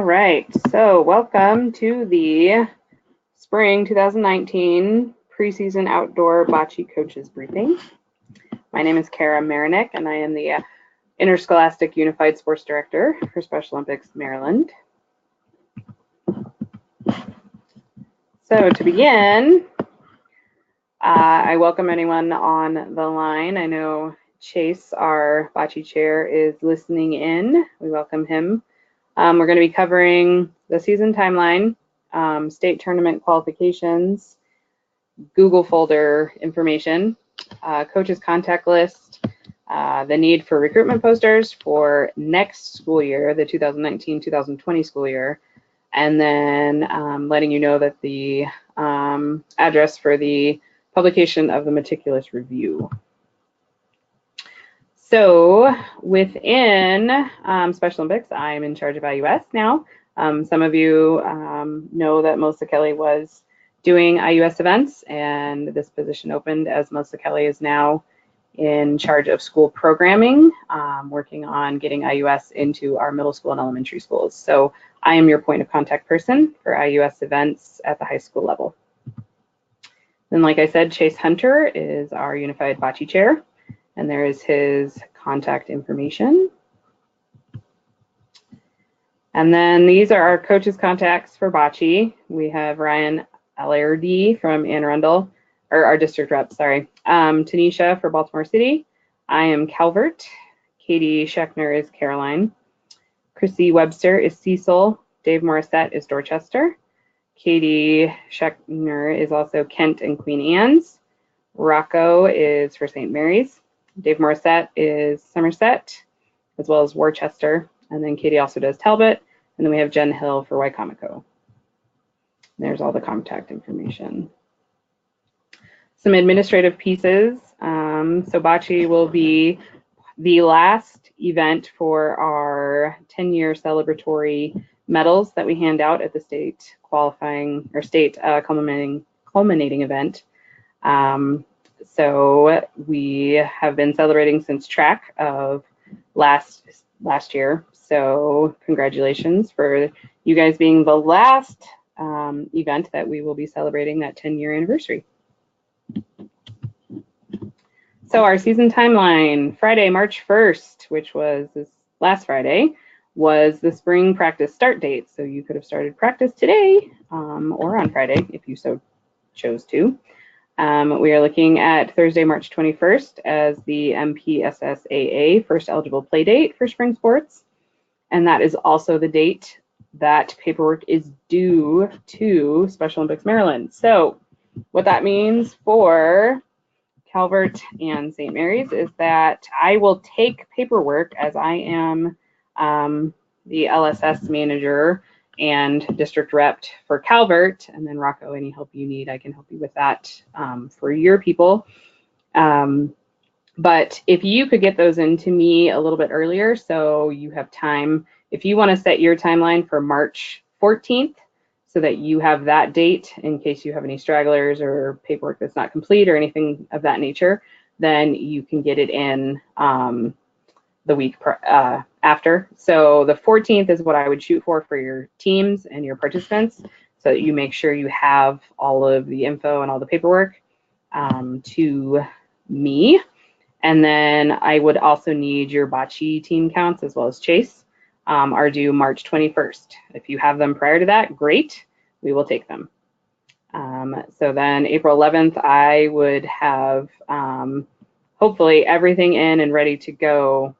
All right, so welcome to the Spring 2019 Preseason Outdoor Bocce Coaches Briefing. My name is Kara Marinick, and I am the Interscholastic Unified Sports Director for Special Olympics Maryland. So to begin, I welcome anyone on the line. I know Chase, our Bocce chair, is listening in. We welcome him. We're going to be covering the season timeline, state tournament qualifications, Google folder information, coaches contact list, the need for recruitment posters for next school year, the 2019-2020 school year, and then letting you know that the address for the publication of the meticulous review. So within Special Olympics, I'm in charge of IUS now. Some of you know that Melissa Kelly was doing IUS events, and this position opened as Melissa Kelly is now in charge of school programming, working on getting IUS into our middle school and elementary schools. So I am your point of contact person for IUS events at the high school level. And like I said, Chase Hunter is our Unified Bocce Chair, and there is his contact information. And then these are our coaches' contacts for Bocce. We have Ryan LRD from Anne Arundel, or our district rep, sorry. Tanisha for Baltimore City. I am Calvert. Katie Schechner is Caroline. Chrissy Webster is Cecil. Dave Morissette is Dorchester. Katie Schechner is also Kent and Queen Anne's. Rocco is for St. Mary's. Dave Morissette is Somerset, as well as Worcester. And then Katie also does Talbot. And then we have Jen Hill for Wycomico. There's all the contact information. Some administrative pieces. So Bocce will be the last event for our 10-year celebratory medals that we hand out at the state qualifying or state culminating event. So we have been celebrating since track of last year. So congratulations for you guys being the last event that we will be celebrating that 10-year anniversary. So our season timeline, Friday, March 1st, which was this last Friday, was the spring practice start date. So you could have started practice today or on Friday if you so chose to. We are looking at Thursday, March 21st as the MPSSAA first eligible play date for spring sports. And that is also the date that paperwork is due to Special Olympics Maryland. So what that means for Calvert and St. Mary's is that I will take paperwork as I am the LSS manager and district rep for Calvert, and then Rocco, any help you need, I can help you with that for your people. But if you could get those into me a little bit earlier, so you have time, if you want to set your timeline for March 14th, so that you have that date in case you have any stragglers or paperwork that's not complete or anything of that nature, then you can get it in the week after. So the 14th is what I would shoot for your teams and your participants, so that you make sure you have all of the info and all the paperwork to me. And then I would also need your Bocce team counts as well as Chase are due March 21st. If you have them prior to that, great, we will take them. So then April 11th, I would have hopefully everything in and ready to go,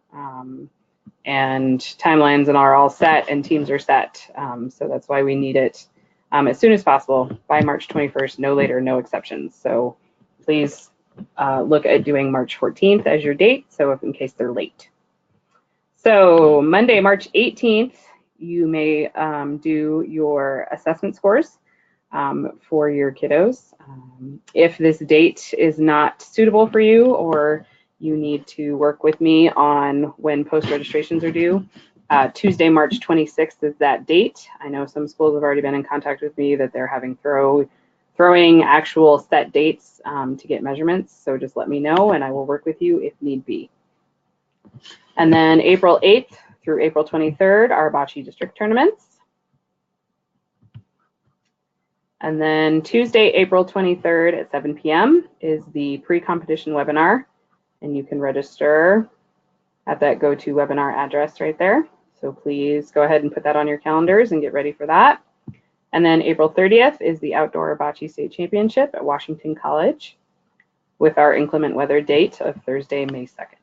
and timelines and are all set and teams are set. So that's why we need it as soon as possible by March 21st, no later, no exceptions. So please look at doing March 14th as your date, so if in case they're late. So Monday, March 18th, you may do your assessment scores for your kiddos. If this date is not suitable for you, or you need to work with me on when post registrations are due, Tuesday, March 26th is that date. I know some schools have already been in contact with me that they're having throwing actual set dates to get measurements. So just let me know and I will work with you if need be. And then April 8th through April 23rd are Bocce district tournaments. And then Tuesday, April 23rd at 7 p.m. is the pre-competition webinar, and you can register at that GoToWebinar address right there. So please go ahead and put that on your calendars and get ready for that. And then April 30th is the Outdoor Bocce State Championship at Washington College with our inclement weather date of Thursday, May 2nd.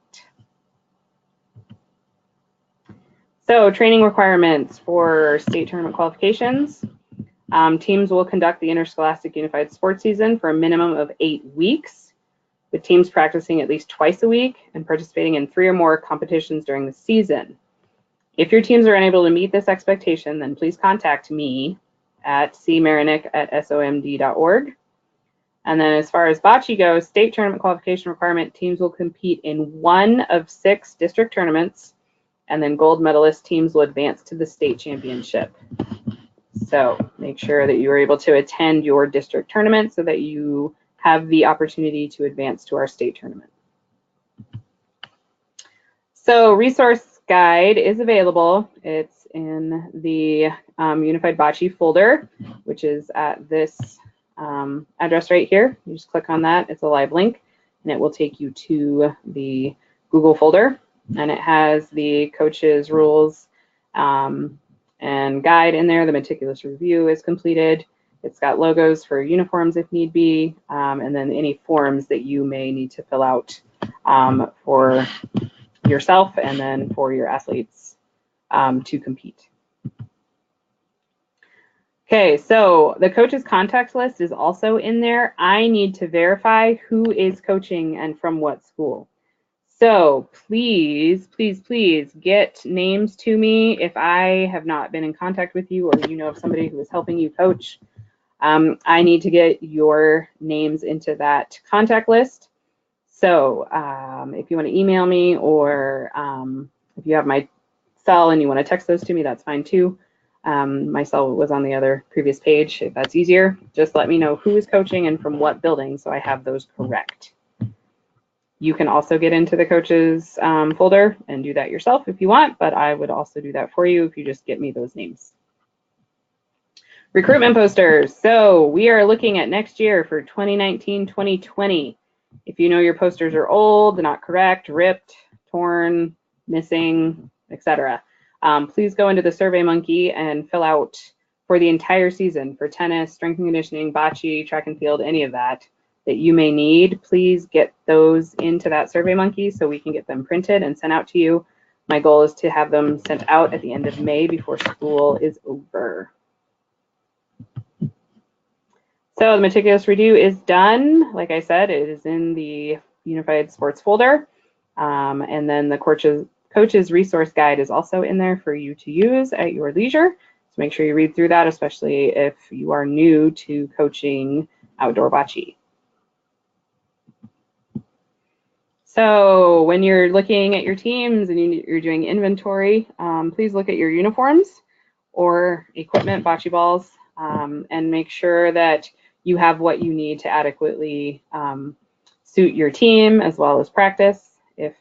So training requirements for state tournament qualifications. Teams will conduct the Interscholastic Unified Sports Season for a minimum of 8 weeks, with teams practicing at least twice a week and participating in 3 or more competitions during the season. If your teams are unable to meet this expectation, then please contact me at cmarinick@somd.org. And then as far as bocce goes, state tournament qualification requirement, teams will compete in 1 of 6 district tournaments, and then gold medalist teams will advance to the state championship. So make sure that you are able to attend your district tournament so that you have the opportunity to advance to our state tournament. So resource guide is available. It's in the Unified Bocce folder, which is at this address right here. You just click on that. It's a live link, and it will take you to the Google folder, and it has the coaches' rules and guide in there. The meticulous review is completed. It's got logos for uniforms if need be, and then any forms that you may need to fill out for yourself and then for your athletes to compete. Okay, so the coaches contact list is also in there. I need to verify who is coaching and from what school. So please, please, please get names to me if I have not been in contact with you or you know of somebody who is helping you coach. I need to get your names into that contact list. So if you want to email me or if you have my cell and you want to text those to me, that's fine too. My cell was on the other previous page. If that's easier, just let me know who is coaching and from what building so I have those correct. You can also get into the coaches folder and do that yourself if you want, but I would also do that for you if you just get me those names. Recruitment posters. So we are looking at next year for 2019-2020. If you know your posters are old, not correct, ripped, torn, missing, etc., please go into the SurveyMonkey and fill out for the entire season for tennis, strength and conditioning, bocce, track and field, any of that you may need. Please get those into that SurveyMonkey so we can get them printed and sent out to you. My goal is to have them sent out at the end of May before school is over. So the meticulous review is done. Like I said, it is in the Unified Sports folder. And then the coaches resource guide is also in there for you to use at your leisure. So make sure you read through that, especially if you are new to coaching outdoor bocce. So when you're looking at your teams and you're doing inventory, please look at your uniforms or equipment, bocce balls, and make sure that you have what you need to adequately suit your team as well as practice. If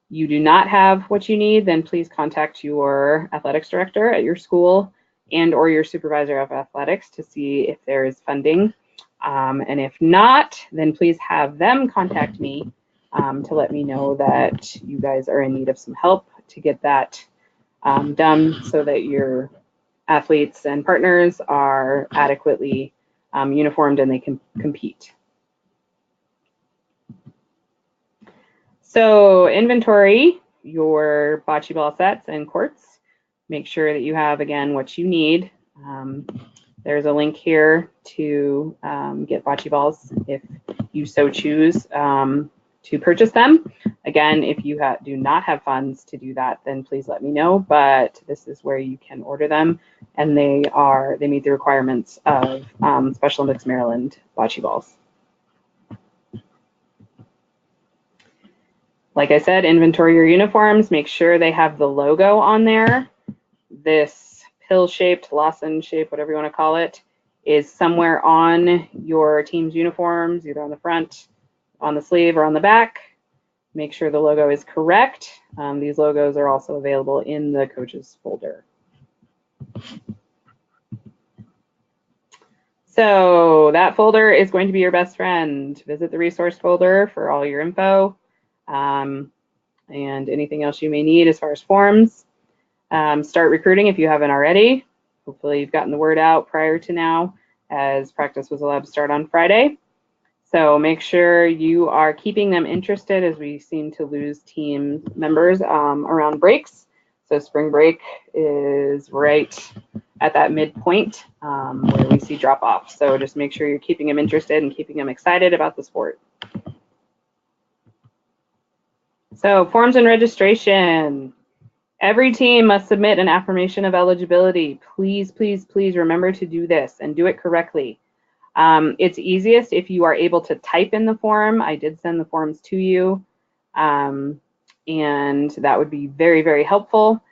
you do not have what you need, then please contact your athletics director at your school and or your supervisor of athletics to see if there is funding. And if not, then please have them contact me to let me know that you guys are in need of some help to get that done so that your athletes and partners are adequately uniformed and they can compete. So inventory your bocce ball sets and courts. Make sure that you have, again, what you need. There's a link here to get bocce balls if you so choose to purchase them. Again, if you do not have funds to do that, then please let me know, but this is where you can order them, and they meet the requirements of Special Olympics Maryland bocce balls. Like I said, inventory your uniforms. Make sure they have the logo on there. This pill-shaped, lozenge shape, whatever you want to call it, is somewhere on your team's uniforms, either on the front, on the sleeve, or on the back. Make sure the logo is correct. These logos are also available in the coaches folder. So that folder is going to be your best friend. Visit the resource folder for all your info and anything else you may need as far as forms. Start recruiting if you haven't already. Hopefully you've gotten the word out prior to now, as practice was allowed to start on Friday. So make sure you are keeping them interested, as we seem to lose team members around breaks. So spring break is right at that midpoint where we see drop off. So just make sure you're keeping them interested and keeping them excited about the sport. So forms and registration. Every team must submit an affirmation of eligibility. Please, please, please remember to do this and do it correctly. It's easiest if you are able to type in the form. I did send the forms to you, and that would be very, very helpful.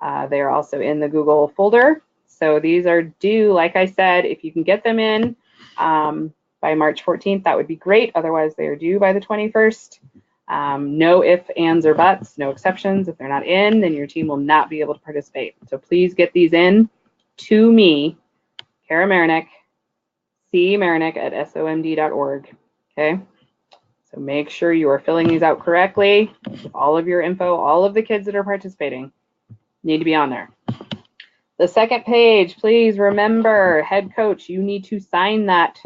They are also in the Google folder. So these are due, like I said, if you can get them in by March 14th, that would be great. Otherwise, they are due by the 21st. No ifs, ands, or buts, no exceptions. If they're not in, then your team will not be able to participate. So please get these in to me, Kara Marinek, cmarinek@somd.org. Okay, so make sure you are filling these out correctly. All of your info, all of the kids that are participating need to be on there. The second page, please remember, head coach, you need to sign that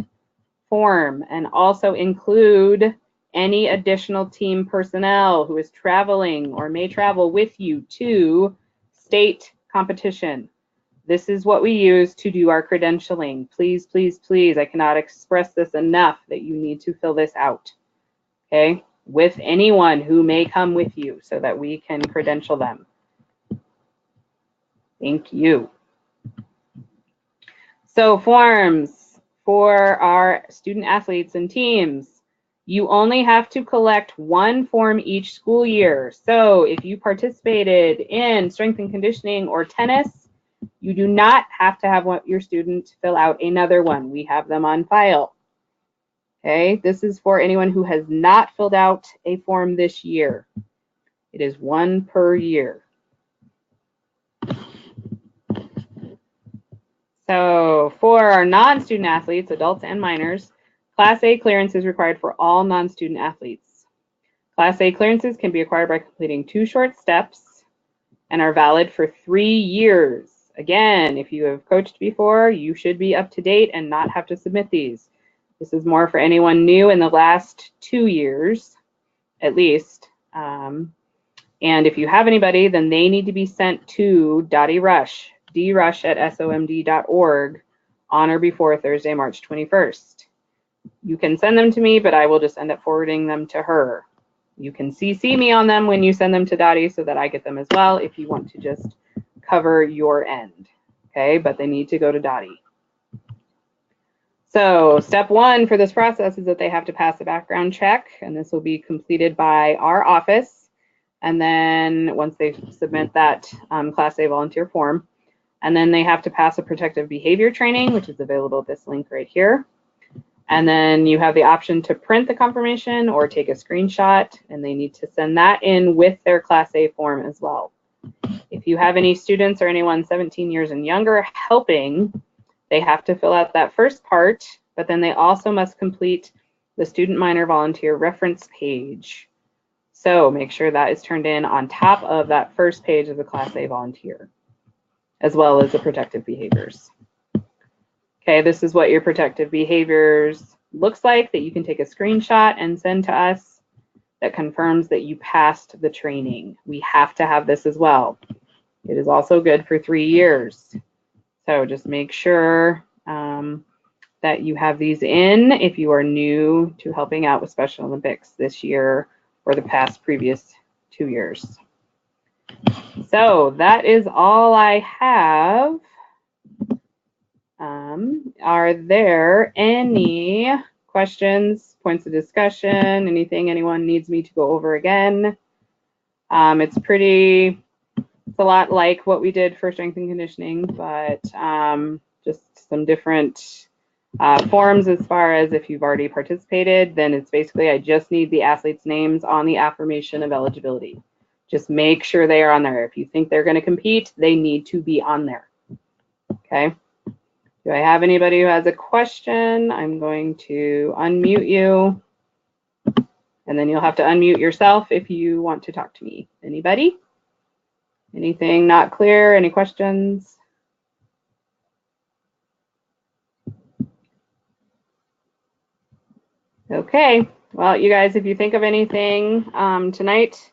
form and also include any additional team personnel who is traveling or may travel with you to state competition. This is what we use to do our credentialing. Please, please, please, I cannot express this enough that you need to fill this out, okay, with anyone who may come with you so that we can credential them. Thank you. So forms for our student athletes and teams. You only have to collect one form each school year. So if you participated in strength and conditioning or tennis, you do not have to have your student fill out another one. We have them on file. Okay, this is for anyone who has not filled out a form this year. It is one per year. So for our non-student athletes, adults and minors, Class A clearance is required for all non-student athletes. Class A clearances can be acquired by completing 2 short steps and are valid for 3 years. Again, if you have coached before, you should be up to date and not have to submit these. This is more for anyone new in the last 2 years, at least. And if you have anybody, then they need to be sent to Dottie Rush, drush@somd.org on or before Thursday, March 21st. You can send them to me, but I will just end up forwarding them to her. You can CC me on them when you send them to Dottie so that I get them as well if you want to just cover your end, okay? But they need to go to Dottie. So step 1 for this process is that they have to pass a background check, and this will be completed by our office. And then once they submit that Class A volunteer form, and then they have to pass a protective behavior training, which is available at this link right here. And then you have the option to print the confirmation or take a screenshot, and they need to send that in with their Class A form as well. If you have any students or anyone 17 years and younger helping, they have to fill out that first part, but then they also must complete the student minor volunteer reference page. So make sure that is turned in on top of that first page of the Class A volunteer, as well as the protective behaviors. Okay, this is what your protective behaviors looks like that you can take a screenshot and send to us that confirms that you passed the training. We have to have this as well. It is also good for 3 years. So just make sure that you have these in if you are new to helping out with Special Olympics this year or the previous 2 years. So that is all I have. Are there any questions, points of discussion, anything anyone needs me to go over again? It's a lot like what we did for strength and conditioning, but just some different forms as far as if you've already participated, then it's basically I just need the athletes' names on the affirmation of eligibility. Just make sure they are on there. If you think they're going to compete, they need to be on there. Okay? Do I have anybody who has a question? I'm going to unmute you, and then you'll have to unmute yourself if you want to talk to me. Anybody? Anything not clear? Any questions? Okay, well, you guys, if you think of anything tonight,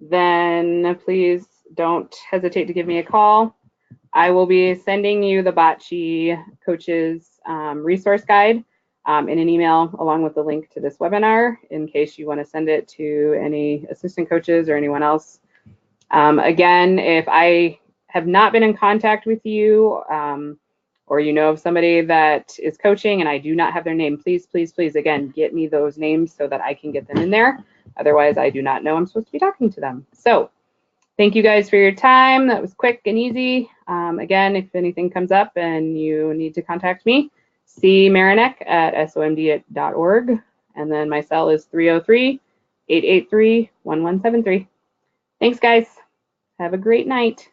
then please don't hesitate to give me a call. I will be sending you the Bocce coaches resource guide in an email along with the link to this webinar in case you want to send it to any assistant coaches or anyone else. Again, if I have not been in contact with you or you know of somebody that is coaching and I do not have their name, please, please, please, again, get me those names so that I can get them in there. Otherwise, I do not know I'm supposed to be talking to them. So thank you guys for your time. That was quick and easy. Again, if anything comes up and you need to contact me, see Marinek at somd.org. And then my cell is 303-883-1173. Thanks, guys. Have a great night.